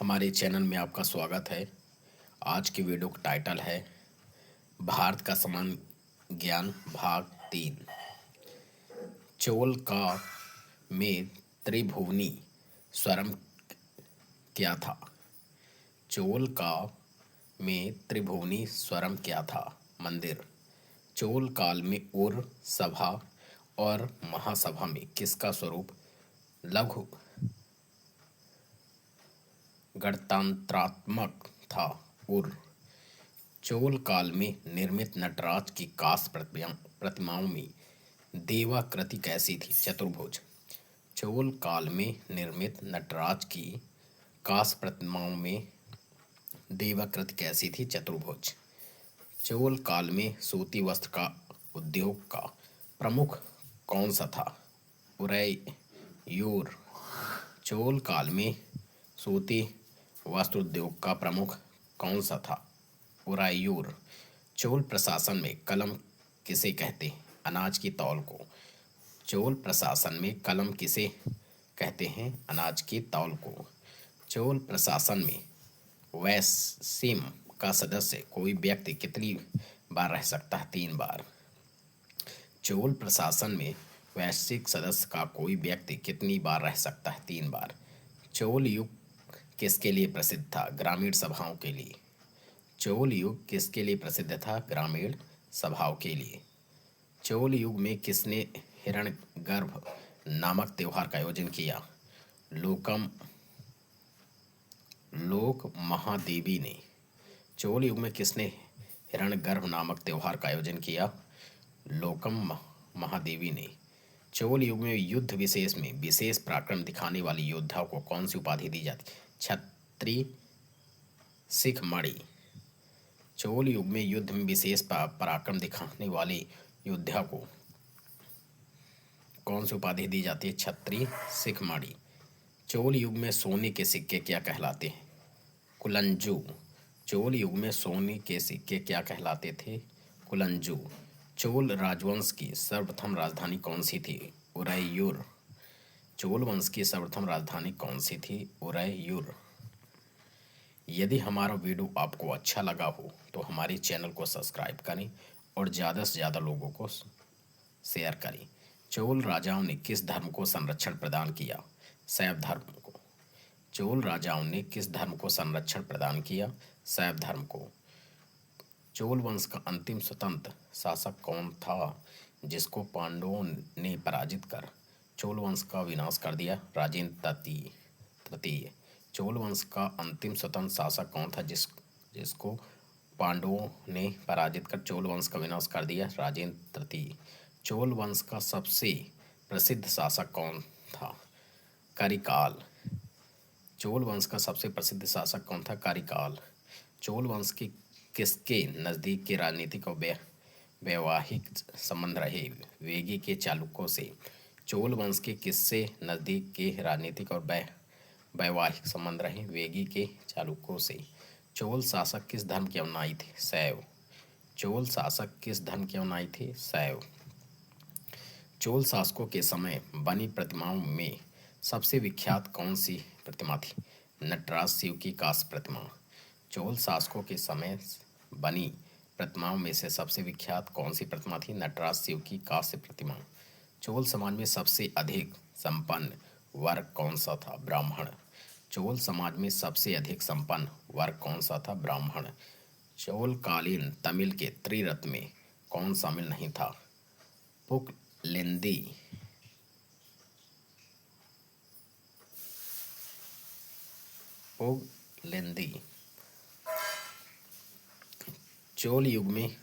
हमारे चैनल में आपका स्वागत है। आज की वीडियो का टाइटल है भारत का सामान्य ज्ञान भाग 3। चोल का में त्रिभुवनी स्वरम क्या था? चोल का में त्रिभुवनी स्वरम क्या था? मंदिर। चोल काल में उर सभा और महासभा में किसका स्वरूप लघु गणतंत्रात्मक था? उर। चोल काल में निर्मित नटराज की कांस्य प्रतिमाओं में देवाकृति कैसी थी? चतुर्भुज। चोल काल में निर्मित नटराज की कांस्य प्रतिमाओं में देवाकृति कैसी थी? चतुर्भुज। चोल काल में सूती वस्त्र का उद्योग का प्रमुख कौन सा था? उरैयूर। चोल काल में सूती वस्त्र उद्योग का प्रमुख कौन सा था? उरैयूर। चोल प्रशासन में कलम किसे कहते हैं? अनाज की तौल को। चोल प्रशासन में कलम किसे कहते हैं? अनाज की तौल को। चोल प्रशासन में वैश्यम का सदस्य कोई व्यक्ति कितनी बार रह सकता है? 3 बार। चोल प्रशासन में वैश्विक सदस्य का कोई व्यक्ति कितनी बार रह सकता है? 3 बार। चोल युग किसके लिए प्रसिद्ध था? ग्रामीण सभाओं के लिए। चोल युग किसके लिए प्रसिद्ध था? ग्रामीण सभाओं के लिए। चोल युग में किसने हिरण्यगर्भ नामक त्योहार का आयोजन किया? लोक महादेवी ने। चोल युग में किसने हिरण्यगर्भ नामक त्योहार का आयोजन किया? लोकम महादेवी ने। चोल युग में युद्ध विशेष में विशेष पराक्रम दिखाने वाली योद्धा को कौन सी उपाधि दी जाती? छत्री शिखमणि। चोल युग में युद्ध में विशेष पराक्रम दिखाने वाले योद्धा को कौन सी उपाधि दी जाती है? छत्री शिखमणि। चोल युग में सोने के सिक्के क्या कहलाते हैं? कुलंजू। चोल युग में सोने के सिक्के क्या कहलाते थे? कुलंजू। चोल राजवंश की सर्वप्रथम राजधानी कौन सी थी? उरैयूर। चोल वंश की सर्वप्रथम राजधानी कौन सी थी? उरैयूर। यदि हमारा वीडियो आपको अच्छा लगा हो तो हमारे चैनल को सब्सक्राइब करें और ज़्यादा से ज़्यादा लोगों को शेयर करें। चोल राजाओं ने किस धर्म को संरक्षण प्रदान किया? शैव धर्म को। चोल राजाओं ने किस धर्म को संरक्षण प्रदान किया? शैव धर्म को। चोल वंश का अंतिम स्वतंत्र शासक कौन था जिसको पांडवों ने पराजित कर चोल वंश का विनाश कर दिया? राजेंद्र तृतीय। चोल वंश का अंतिम स्वतंत्र शासक कौन था जिसको पांडवों ने पराजित कर चोल वंश का विनाश कर दिया? राजेंद्र तृतीय। चोल वंश का सबसे प्रसिद्ध शासक कौन था? करिकाल। चोल वंश का सबसे प्रसिद्ध शासक कौन था? करिकाल। चोल वंश की किसके नज़दीक के राजनीतिक और वैवाहिक संबंध रहे? वेगी के चालुक्यों से। चोल वंश के किससे नज़दीक के राजनीतिक और वैवाहिक संबंध रहे? वेगी के चालुक्यों से। चोल शासक किस धर्म के अनुयायी थे? शैव। चोल शासक किस धर्म के अनुयायी थे? शैव। चोल शासकों के समय बनी प्रतिमाओं में सबसे विख्यात कौन सी प्रतिमा थी? नटराज शिव की कांस्य प्रतिमा। चोल शासकों के समय बनी प्रतिमाओं में से सबसे विख्यात कौन सी प्रतिमा थी? नटराज शिव की कांस्य प्रतिमा। चोल समाज में सबसे अधिक संपन्न वर्ग कौन सा था? ब्राह्मण। चोल समाज में सबसे अधिक संपन्न वर्ग कौन सा था? ब्राह्मण। चोलकालीन तमिल के त्रिरत्न में कौन शामिल नहीं था? पुगलेंदी। पुगलेंदी। चोल युग में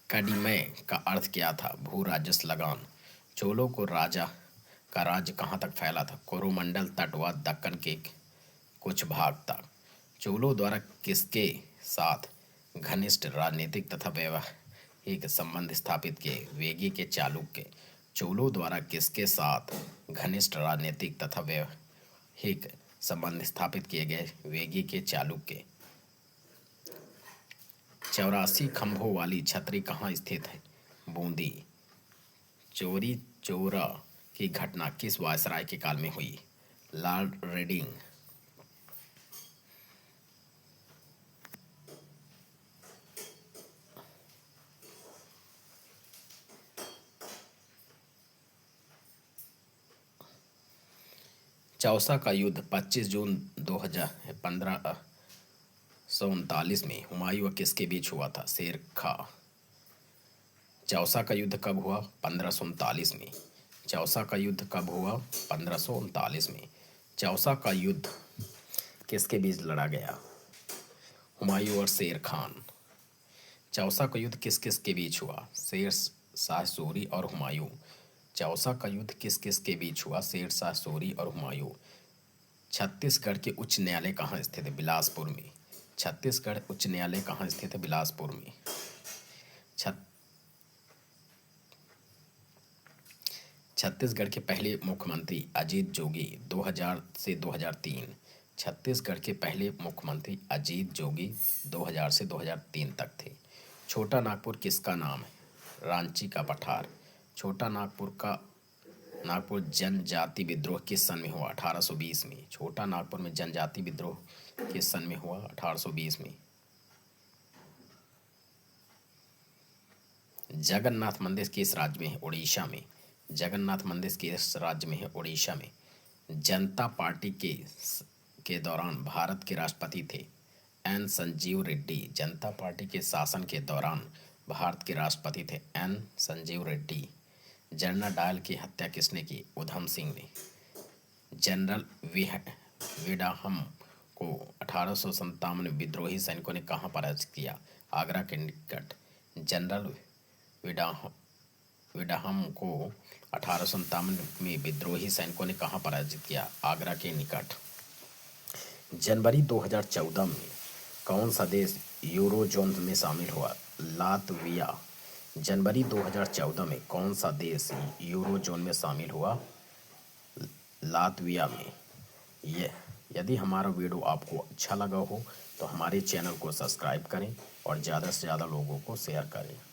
कडिमय का अर्थ क्या था? भू राजस्व लगान। चोलों को राजा का राज्य कहाँ तक फैला था? कोरोमंडल तट व दक्कन के कुछ भाग तक। चोलों द्वारा किसके साथ घनिष्ठ राजनीतिक तथा वैवाहिक संबंध स्थापित किए? वेगी के चालुक्य। चोलों द्वारा किसके साथ घनिष्ठ राजनीतिक तथा वैवाहिक संबंध स्थापित किए गए? वेगी के चालुक्य। 84 खंभों वाली छतरी कहाँ स्थित है? बूंदी। चोरी चोरा की घटना किस वायसराय के काल में हुई? Lord reading. चौसा का युद्ध 25 जून 1539 में हुमायूं और किसके बीच हुआ था? शेर खां। चौसा का युद्ध कब हुआ? 1539 में। चौसा का युद्ध कब हुआ? 1539 में। चौसा का युद्ध किसके बीच लड़ा गया? हुमायूं और शेर खान। चौसा का युद्ध किस किस के बीच हुआ? शेर शाह सूरी और हुमायूं। चौसा का युद्ध किस किस के बीच हुआ? शेर शाह सूरी और हुमायूं। छत्तीसगढ़ के उच्च न्यायालय कहाँ स्थित है? बिलासपुर में। छत्तीसगढ़ उच्च न्यायालय कहाँ स्थित है? बिलासपुर में। छत्तीसगढ़ के पहले मुख्यमंत्री अजीत जोगी 2000 से 2003। छत्तीसगढ़ के पहले मुख्यमंत्री अजीत जोगी 2000 से 2003 तक थे। छोटा नागपुर किसका नाम है? रांची का पठार। छोटा नागपुर जनजाति विद्रोह किस सन में हुआ? 1820 में। छोटा नागपुर में जनजाति विद्रोह किस सन में हुआ? 1820 में। जगन्नाथ मंदिर किस राज्य में है? उड़ीसा में। जगन्नाथ मंदिर किस राज्य में है? उड़ीसा में। जनता पार्टी के दौरान भारत के राष्ट्रपति थे? एन संजीव रेड्डी। जनता पार्टी के शासन के दौरान भारत के राष्ट्रपति थे N Sanjiva Reddy. General Dyer की हत्या किसने की? उधम सिंह ने। जनरल विडाहम को 1857 में विद्रोही सैनिकों ने कहाँ पराजित किया? आगरा के निकट। जनरल विडाहम को 1857 में विद्रोही सैनिकों ने कहाँ पराजित किया? आगरा के निकट। जनवरी 2014 में कौन सा देश यूरोजोन में शामिल हुआ? लातविया। जनवरी 2014 में कौन सा देश यूरोजोन में शामिल हुआ? लातविया में। यदि हमारा वीडियो आपको अच्छा लगा हो तो हमारे चैनल को सब्सक्राइब करें और ज़्यादा से ज़्यादा लोगों को शेयर करें।